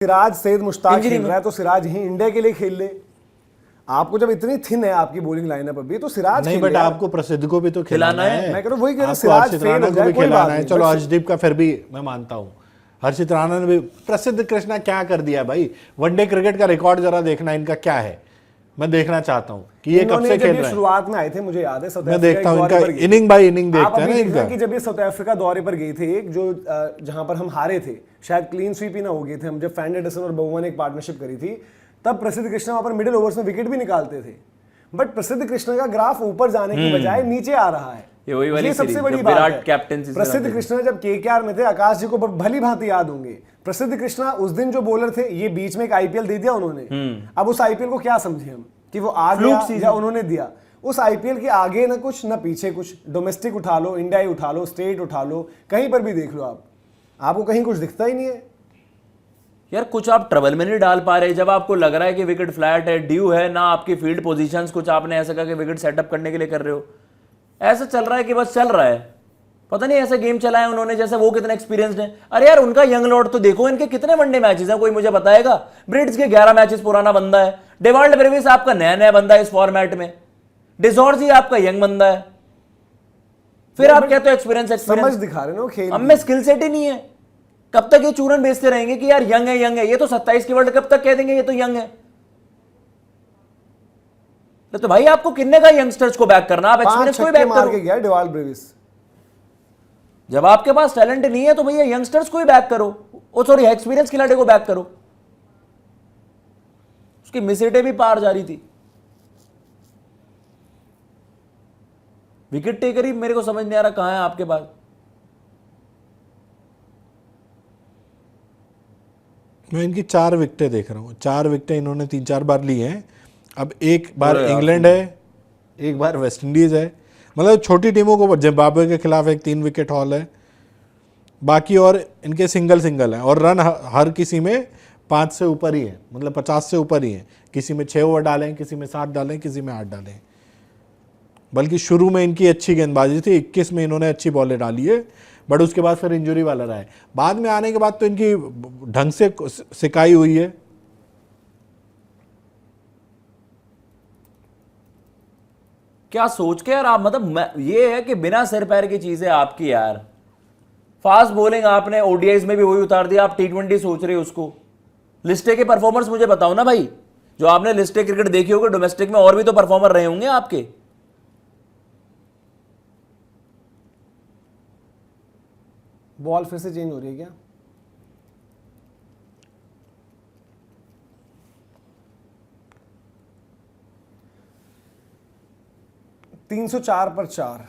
सिराज सैयद मुश्ताक खेल रहा है तो सिराज ही इंडिया के लिए खेल ले। आपको जब इतनी थिन है आपकी बॉलिंग लाइनअप अभी तो सिराज नहीं, बट आपको प्रसिद्ध को भी तो खिलाना है। मैं कह रहा हूं वही कह रहा हूं, सिराज फेल हो जाए कोई बात नहीं। चलो हर्षदीप का फिर भी मैं मानता हूं, हर्षित राणा ने भी, प्रसिद्ध कृष्णा क्या कर दिया भाई। वनडे क्रिकेट का रिकॉर्ड जरा देखना इनका क्या है, मैं देखना चाहता हूं कि ये कब से खेल रहे हैं। शुरुआत में आए थे, मुझे याद है, मैं देखता हूं इनका इनिंग बाय इनिंग देखते हैं ना इनका। कि जब ये साउथ अफ्रीका दौरे पर गए थे एक जो जहां पर हम हारे थे, शायद क्लीन स्वीप ही ना हो गए थे हम, जब फैन एंडरसन और बहुआ ने एक पार्टनरशिप करी थी, तब प्रसिद्ध कृष्णा वहां पर मिडिल ओवर्स में विकेट भी निकालते थे। बट प्रसिद्ध कृष्णा का ग्राफ ऊपर जाने की बजाय नीचे आ रहा है, ये सबसे बड़ी बात है। प्रसिद्ध कृष्णा जब केकेआर में थे, आकाश जी को भली भांति याद होंगे, प्रसिद्ध कृष्णा उस दिन जो बॉलर थे, ये बीच में एक आईपीएल दे दिया उन्होंने। अब उस आईपीएल को क्या समझे हम कि वो आ गया या उन्होंने दिया। उस आईपीएल के आगे ना कुछ ना पीछे कुछ, डोमेस्टिक उठा लो, इंडिया उठा लो, स्टेट उठा लो, कहीं पर भी देख लो आपको कहीं कुछ दिखता ही नहीं है यार। कुछ आप ट्रबल में नहीं डाल पा रहे जब आपको लग रहा है कि विकेट फ्लैट है, ड्यू है ना, आपकी फील्ड पोजीशंस कुछ आपने ऐसा करके विकेट सेटअप करने के लिए कर रहे हो। ऐसा चल रहा है कि बस चल रहा है, पता नहीं ऐसा गेम चलाया उन्होंने जैसे वो कितने एक्सपीरियंस्ड है। अरे यार उनका यंग लॉर्ड तो देखो, इनके कितने वनडे मैचेस हैं, कोई मुझे बताएगा। ब्रिट्स के 11 मैचेस पुराना बंदा है, डेवाल्ड ब्रेविस आपका नया नया बंदा है इस फॉर्मेट में, डिजॉर्जी आपका यंग बंदा है, फिर आप कहते हो एक्सपीरियंस समझ दिखा रहे हो खेल। अब में स्किल सेट ही नहीं है। कब तक ये चूरन बेचते रहेंगे कि यार यंग है। ये तो 27 की वर्ल्ड कप तक कह देंगे ये तो यंग है। तो भाई आपको किन्ने का यंगस्टर्स को बैक करना, आप एक्सपीरियंस को ही बैक करो। गया डेवाल्ड ब्रेविस। जब आपके पास टैलेंट नहीं है तो भैया यंगस्टर्स को ही बैक करो, ओ सॉरी एक्सपीरियंस खिलाड़ी को बैक करो। उसकी मिसेटें भी पार जा रही थी। विकेट टेकर ही मेरे को समझ नहीं आ रहा कहां है आपके पास। मैं इनकी 4 विकेटें देख रहा हूँ, 4 विकेटें इन्होंने 3-4 बार ली हैं। अब एक बार इंग्लैंड है, एक बार वेस्ट इंडीज है, मतलब छोटी टीमों को, जिम्बाब्वे के खिलाफ एक 3 विकेट हॉल है, बाकी और इनके सिंगल है। और रन हर किसी में 5 से ऊपर ही है, मतलब 50 से ऊपर ही है। किसी में 6 ओवर डालें, किसी में 7 डालें, किसी में 8 डालें। बल्कि शुरू में इनकी अच्छी गेंदबाजी थी, 21 में इन्होंने अच्छी बॉलें डाली है, बट उसके बाद फिर इंजरी वाला रहा है। बाद में आने के बाद तो इनकी ढंग से सिकाई हुई है। क्या सोच के यार आप, मतलब ये है कि बिना सिर पैर की चीजें आपकी यार। फास्ट बॉलिंग आपने ओडीआईज में भी वही उतार दिया, आप टी20 सोच रहे हो उसको। लिस्टे के परफॉर्मर्स मुझे बताओ ना भाई, जो आपने लिस्टे क्रिकेट देखी होगी डोमेस्टिक में, और भी तो परफॉर्मर रहे होंगे आपके। बॉल फिर से चेंज हो रही है क्या? ...304 पर 4।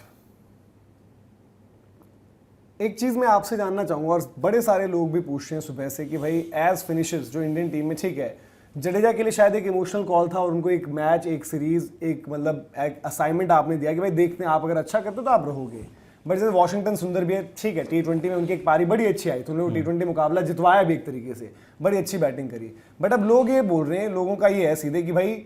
एक चीज मैं आपसे जानना चाहूंगा, और बड़े सारे लोग भी पूछ रहे हैं सुबह से कि भाई एज फिनिशर्स जो इंडियन टीम में, ठीक है जडेजा के लिए शायद एक इमोशनल कॉल था और उनको एक मैच, एक सीरीज, एक मतलब एक असाइनमेंट आपने दिया कि भाई देखते हैं आप अगर अच्छा करते हो तो आप रहोगे। बट जैसे वॉशिंगटन सुंदर भी है, ठीक है टी20 में उनकी एक पारी बड़ी अच्छी आई, तो उन्होंने टी20 मुकाबला जितवाया भी एक तरीके से, बड़ी अच्छी बैटिंग करी। बट अब लोग ये बोल रहे हैं, लोगों का ये है सीधे कि भाई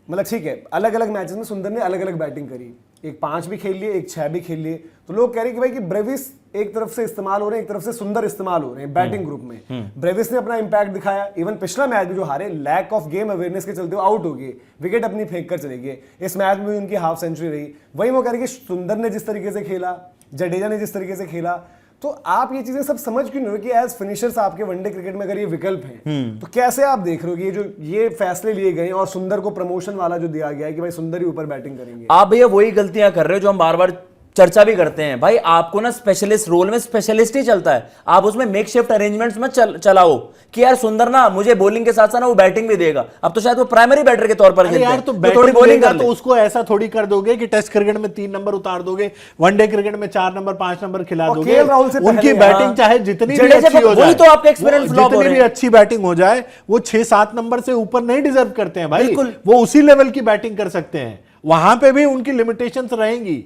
मतलब ठीक है अलग अलग मैचेस में सुंदर ने अलग अलग बैटिंग करी, एक 5 भी खेल लिए, एक 6 भी खेल लिए, तो लोग कह रहे हैं कि भाई कि ब्रेविस एक तरफ से इस्तेमाल हो रहे हैं, एक तरफ से सुंदर इस्तेमाल हो रहे हैं बैटिंग ग्रुप में। ब्रेविस ने अपना इंपैक्ट दिखाया, इवन पिछला मैच भी जो हारे, लैक ऑफ गेम अवेयरनेस के चलते आउट हो गए, विकेट अपनी फेंक कर चले गए। इस मैच में उनकी हाफ सेंचुरी रही। वही वो कह रहे कि सुंदर ने जिस तरीके से खेला, जडेजा ने जिस तरीके से खेला, तो आप ये चीजें सब समझ क्यों नहीं हो कि एज फिनिशर्स आपके वनडे क्रिकेट में अगर ये विकल्प हैं, तो कैसे आप देख रहे हो कि ये फैसले लिए गए और सुंदर को प्रमोशन वाला जो दिया गया है कि भाई सुंदर ही ऊपर बैटिंग करेंगे। आप भैया वही गलतियां कर रहे हो जो हम बार बार चर्चा भी करते हैं। भाई आपको ना स्पेशलिस्ट रोल में स्पेशलिस्ट ही चलता है, आप उसमें मेकशिफ्ट अरेंजमेंट्स मत चलाओ कि यार सुंदर ना मुझे बॉलिंग के साथ साथ ना वो बैटिंग भी देगा। अब तो शायद वो प्राइमरी बैटर के तौर पर खेलते यार हैं, तो थोड़ी बॉलिंग कर, तो उसको ऐसा थोड़ी कर दोगे कि टेस्ट क्रिकेट में 3 नंबर उतार दोगे, वनडे क्रिकेट में 4 नंबर 5 नंबर खिला दोगे। उनकी बैटिंग चाहे जितनी भी अच्छी हो जाए, तो आपका एक्सपीरियंस जितनी भी अच्छी बैटिंग हो जाए, वो 6-7 नंबर से ऊपर नहीं डिजर्व करते हैं भाई। वो उसी लेवल की बैटिंग कर सकते हैं, वहां पे भी उनकी लिमिटेशंस रहेंगी।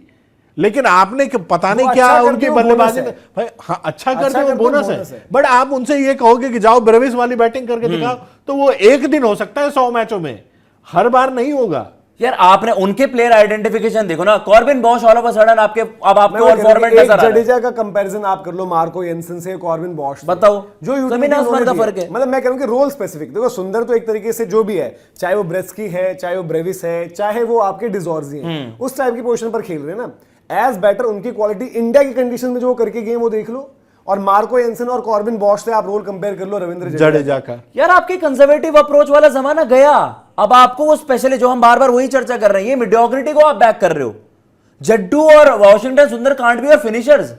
लेकिन आपने पता नहीं क्या अच्छा उनकी बल्लेबाजी में, भाई हाँ अच्छा करते हो बोनस है, बट आप उनसे ये कहोगे कि जाओ ब्रेविस वाली बैटिंग करके दिखाओ, तो वो एक दिन हो सकता है 100 मैचों में, हर बार नहीं होगा। यार आपने उनके प्लेयर आइडेंटिफिकेशन देखो ना, Corbin Bosch all of a sudden आपके अब आपको मैं और फॉर्मेट नजर आ रहा है। जडेजा का कंपैरिजन आप कर लो मार्को येंसन से, कॉर्बिन बॉश से। बताओ, जो जमीन आसमान का फर्क है। मतलब मैं कह रहा हूं कि रोल स्पेसिफिक देखो, सुंदर तो एक तरीके से जो भी है, चाहे वो ब्रेस्की है, चाहे वो ब्रेविस है, चाहे वो आपके डिजॉर्जी हैं, उस टाइप की पोजीशन पर खेल रहे हैं ना। एज बैटर उनकी क्वालिटी इंडिया की कंडीशन में जो वो करके गए वो देख लो, और मार्को येंसन और कॉर्बिन बॉश से आप रोल कंपेयर कर लो रविंद्र जडेजा का। यार आपके कंजर्वेटिव अप्रोच वाला जमाना गया, अब आपको वो स्पेशली जो हम बार बार वही चर्चा कर रहे हैं, ये मीडियोक्रिटी को आप बैक कर रहे हो। जड्डू और वॉशिंगटन सुंदर कांट भी और फिनिशर्स,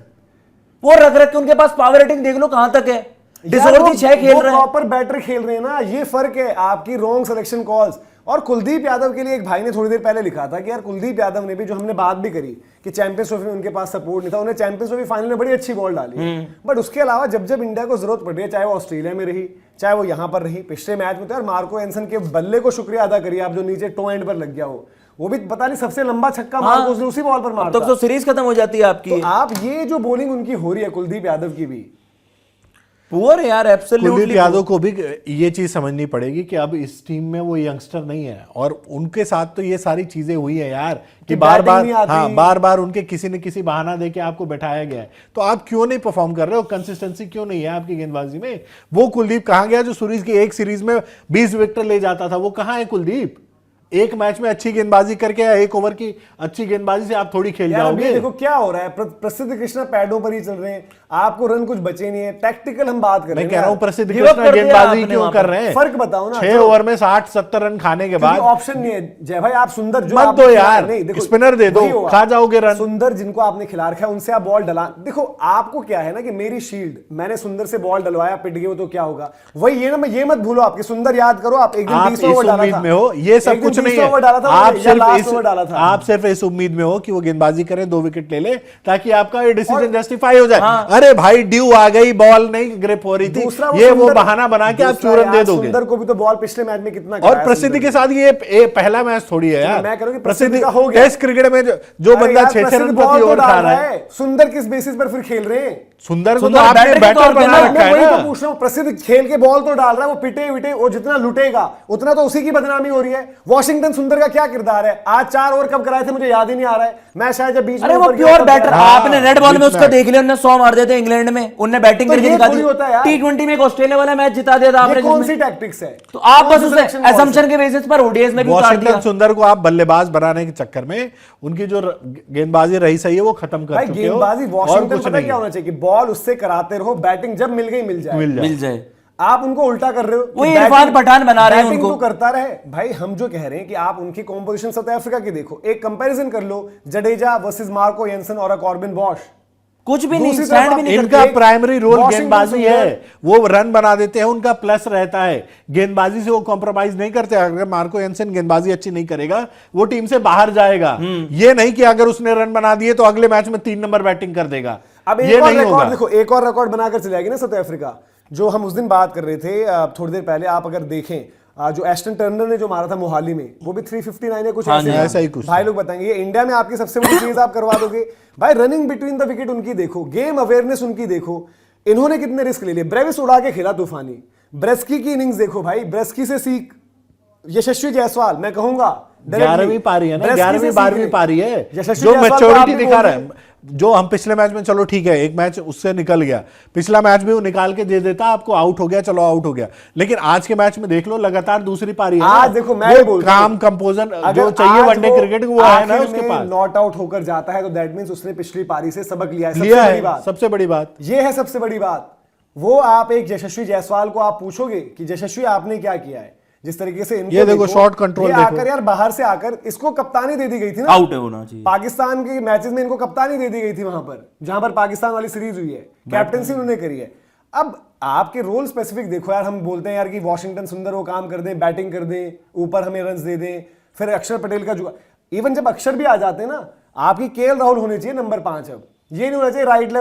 वो रख रख के उनके पास पावर रेटिंग देख लो कहां तक है। डिसऑर्डर 6 खेल रहे हैं, प्रॉपर बैटर खेल रहे हैं ना, ये फर्क है आपकी रॉन्ग सिलेक्शन कॉल्स। और कुलदीप यादव के लिए एक भाई ने थोड़ी देर पहले लिखा था कि यार कुलदीप यादव ने भी, जो हमने बात भी करी कि चैंपियंस ट्रॉफी में उनके पास सपोर्ट नहीं था, उन्हें चैंपियंस ट्रॉफी फाइनल में बड़ी अच्छी बॉल डाली, बट उसके अलावा जब जब इंडिया को जरूरत पड़ रही है, चाहे वो ऑस्ट्रेलिया में रही, चाहे वो यहाँ पर रही, पिछले मैच में तो यार मार्को येंसन के बल्ले को शुक्रिया अदा करिए आप, जो नीचे टो एंड पर लग गया वो भी पता नहीं सबसे लंबा छक्का मार्को उसने उसी बॉल पर मारा, तो सीरीज खत्म हो जाती है आपकी। तो आप ये जो बॉलिंग उनकी हो रही है कुलदीप यादव की भी पुअर है यार, एब्सोल्युटली। कुलदीप यादव को भी ये चीज समझनी पड़ेगी कि अब इस टीम में वो यंगस्टर नहीं है, और उनके साथ तो ये सारी चीजें हुई है यार कि बार बार उनके किसी न किसी बहाना देके आपको बैठाया गया है। तो आप क्यों नहीं परफॉर्म कर रहे हो, कंसिस्टेंसी क्यों नहीं है आपकी गेंदबाजी में? वो कुलदीप कहां गया जो सीरीज की एक सीरीज में 20 विकेट ले जाता था? वो कहां है कुलदीप? एक मैच में अच्छी गेंदबाजी करके या एक ओवर की अच्छी गेंदबाजी से आप थोड़ी खेल जाओगे। देखो क्या हो रहा है, प्रसिद्ध कृष्णा पैडों पर ही चल रहे हैं, आपको रन कुछ बचे नहीं है, टैक्टिकल हम बात कर रहे हैं। मैं कह रहा हूं प्रसिद्ध कृष्णा गेंदबाजी क्यों कर रहे हैं? फर्क बताओ ना, 6 ओवर में 60-70 रन खाने के बाद ऑप्शन नहीं है। जय भाई आप सुंदर जो मत दो यार, स्पिनर दे दो, खा जाओगे रन। सुंदर जिनको आपने खिला रखा है उनसे आप बॉल डला, देखो आपको क्या है ना कि मेरी शील्ड, मैंने सुंदर से बॉल डलवाया, पिट गए तो क्या होगा, वही ये ना, मैं ये मत भूलो आपके सुंदर याद करो, आप एक दिन 20 ओवर डाला था, में हो, ये सब कुछ नहीं है। आप सिर्फ इस उम्मीद में हो कि वो गेंदबाजी करे, 2 विकेट ले ले, ताकि आपका ये डिसीजन जस्टिफाई हो जाए। अरे भाई ड्यू आ गई, बॉल नहीं ग्रिप हो रही थी, ये वो बहाना बना के आप चूरन दे दोगे। सुंदर को भी तो बॉल पिछले मैच में कितना, और प्रसिद्धि के साथ ये पहला मैच थोड़ी है यार। मैं करूंगी प्रसिद्धि टेस्ट क्रिकेट में जो बंदा 6 रन प्रति ओवर खा रहा है, सुंदर किस बेसिस पर फिर खेल रहे हैं? सुंदर को तो आपने बैटर बना रखा है ना। पूछ रहा हूं, प्रसिद्ध खेल के बॉल तो डाल रहा है, वो पिटे विटे, वो जितना लुटेगा उतना तो उसी की बदनामी हो रही है। वॉशिंगटन सुंदर का क्या किरदार है? आज 4 ओवर कब कराए थे मुझे याद ही नहीं आ रहा है, मैं शायद जब बीच में, अरे वो प्योर बैटर, आपने रेड बॉल में उसका देख लिया, उन्होंने 100 मार दिए थे इंग्लैंड में, उन्होंने बैटिंग करके दिखा दी, T20 में एक ऑस्ट्रेलिया वाला मैच जिता दिया था आपने। कौन सी टैक्टिक्स है? तो आप बस उसे असम्पशन के बेसिस पर ओडीएस में भी उतार दिया। वॉशिंगटन सुंदर को आप बल्लेबाज बनाने के चक्कर में उनकी जो गेंदबाजी रही सही है वो खत्म कर चुके हो। गेंदबाजी वॉशिंगटन पता क्या होना चाहिए कि बॉल उससे कराते रहो, बैटिंग जब मिल गई मिल जाए। आप उनको उल्टा कर रहे हो, वो इरफान पठान बना रहे हैं उनको, तो करता रहे भाई। हम जो कह रहे हैं कि आप उनकी कॉम्पोजिशन साउथ अफ्रीका की देखो, एक कंपैरिजन कर लो, जडेजा वर्सेस मार्को येंसन और कॉर्बिन बॉश, कुछ भी नहीं, स्टैंड भी नहीं। इनका प्राइमरी रोल गेंदबाजी है, वो रन बना देते हैं, उनका प्लस रहता है, गेंदबाजी से वो कॉम्प्रोमाइज नहीं करते। अगर मार्को येंसन गेंदबाजी अच्छी नहीं करेगा वो टीम से बाहर जाएगा। ये नहीं कि अगर उसने रन बना दिए तो अगले मैच में 3 नंबर बैटिंग कर देगा। अब ये नहीं होगा। देखो एक और रिकॉर्ड बनाकर चले जाएगी ना साउथ अफ्रीका, जो हम उस दिन बात कर रहे थे थोड़ी देर पहले। आप अगर देखें जो एस्टन टर्नर ने जो मारा था मोहाली में, वो भी 359 है कुछ ऐसा ही कुछ। भाई लोग बताएंगे ये इंडिया में आपकी सबसे बड़ी चीज आप करवा दोगे भाई। रनिंग बिटवीन द विकेट उनकी देखो, गेम अवेयरनेस उनकी देखो, इन्होंने कितने रिस्क ले लिए। ब्रेविस उड़ा के खेला तूफानी, ब्रेस्की की इनिंग्स देखो भाई, ब्रेस्की से सीख। यशस्वी जायसवाल मैं कहूंगा 11वीं पारी है ना, 11वीं 12वीं पारी है, जो मैच्योरिटी दिखा रहा है। जो हम पिछले मैच में, चलो ठीक है एक मैच उससे निकल गया, पिछला मैच भी वो निकाल के दे देता आपको, आउट हो गया चलो आउट हो गया, लेकिन आज के मैच में देख लो लगातार दूसरी पारी है। आज देखो मैं बोल काम कंपोजन जो चाहिए वनडे क्रिकेट वो है ना उसके पास। नॉट आउट होकर जाता है तो दैट मींस उसने पिछली पारी से सबक लिया है। सबसे बड़ी बात ये है, सबसे बड़ी बात वो। आप एक यशस्वी जायसवाल को आप पूछोगे कि यशस्वी आपने क्या किया है, जिस तरीके से इनको ये देखो शॉट कंट्रोल देखो, आकर यार बाहर से आकर इसको कप्तानी दे दी गई थी ना, आउट होना चाहिए। पाकिस्तान के मैचेस में इनको कप्तानी दे दी गई थी वहां पर, जहां पर पाकिस्तान वाली सीरीज हुई है, कैप्टनसी उन्होंने करी है। अब आपके रोल स्पेसिफिक देखो यार, हम बोलते हैं यार कि वॉशिंगटन सुंदर वो काम कर दें, बैटिंग कर दें, ऊपर हमें रन दे दें, फिर अक्षर पटेल का जुआ। इवन जब अक्षर भी आ जाते हैं ना, आपकी केएल राहुल होनी चाहिए नंबर 5। अब ये नहीं होना चाहिए राइट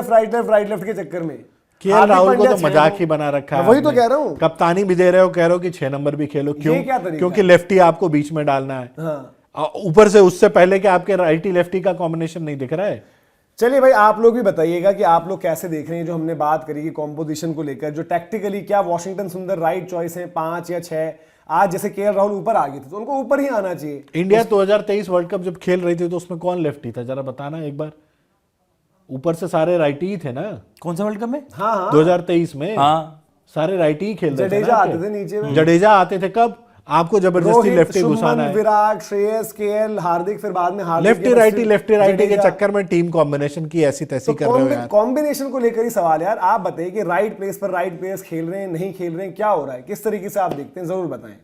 लेफ्ट के चक्कर में। केएल राहुल को तो मजाक ही बना रखा है, वही तो कह रहा हूं। कप्तानी भी दे रहे हो, कह रहे हो कि 6 नंबर भी खेलो, क्यों? क्योंकि लेफ्टी आपको बीच में डालना है। ऊपर से उससे पहले कि आपके राइटी लेफ्टी का कॉम्बिनेशन नहीं दिख रहा है। चलिए भाई, आप लोग भी बताइएगा कि आप लोग कैसे देख रहे हैं जो हमने बात करी कि कॉम्पोजिशन को लेकर, जो टैक्टिकली क्या वॉशिंगटन सुंदर राइट चॉइस है 5 या 6? आज जैसे केएल राहुल ऊपर आ गए थे तो उनको ऊपर ही आना चाहिए। इंडिया 2023 वर्ल्ड कप जब खेल रही थी तो उसमें कौन लेफ्टी था, जरा बताना एक बार। ऊपर से सारे राइटी ही थे ना। कौन सा वर्ल्ड कप में? हाँ 2023 में हाँ सारे राइटी ही खेल रहे थे। जडेजा आते थे नीचे में। जडेजा आते थे कब? आपको जबरदस्ती रोहित, लेफ्टी घुसाना शुभमन, है। विराट, श्रेयस, केएल, हार्दिक, फिर बाद में हार्दिक लेफ्टी राइटी के चक्कर में टीम कॉम्बिनेशन की ऐसी तैसी कर रहे हो यार। कॉम्बिनेशन को लेकर ही सवाल यार। आप बताइए कि राइट प्लेस पर राइट प्लेयर्स खेल रहे हैं, नहीं खेल रहे हैं, क्या हो रहा है, किस तरीके से आप देखते हैं, जरूर बताएं।